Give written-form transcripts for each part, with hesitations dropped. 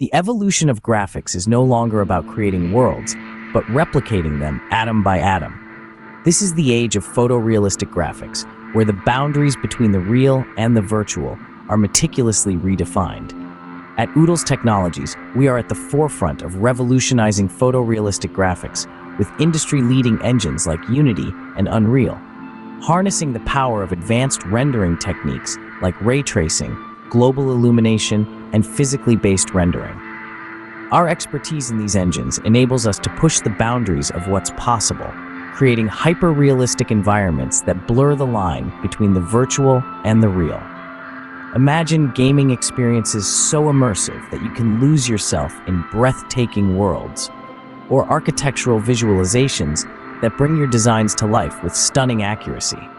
The evolution of graphics is no longer about creating worlds, but replicating them atom by atom. This is the age of photorealistic graphics, where the boundaries between the real and the virtual are meticulously redefined. At Oodles Technologies, we are at the forefront of revolutionizing photorealistic graphics with industry-leading engines like Unity and Unreal, harnessing the power of advanced rendering techniques like ray tracing, global illumination, and physically based rendering. Our expertise in these engines enables us to push the boundaries of what's possible, creating hyper-realistic environments that blur the line between the virtual and the real. Imagine gaming experiences so immersive that you can lose yourself in breathtaking worlds, or architectural visualizations that bring your designs to life with stunning accuracy.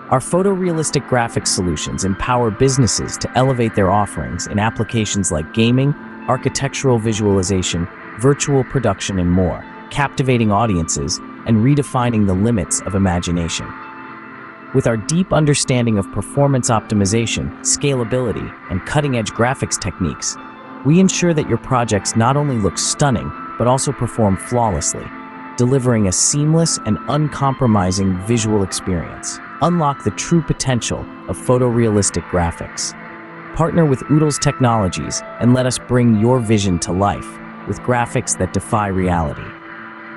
Our photorealistic graphics solutions empower businesses to elevate their offerings in applications like gaming, architectural visualization, virtual production, and more, captivating audiences and redefining the limits of imagination. With our deep understanding of performance optimization, scalability, and cutting-edge graphics techniques, we ensure that your projects not only look stunning, but also perform flawlessly, delivering a seamless and uncompromising visual experience. Unlock the true potential of photorealistic graphics. Partner with Oodles Technologies and let us bring your vision to life with graphics that defy reality.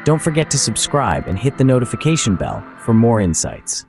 Don't forget to subscribe and hit the notification bell for more insights.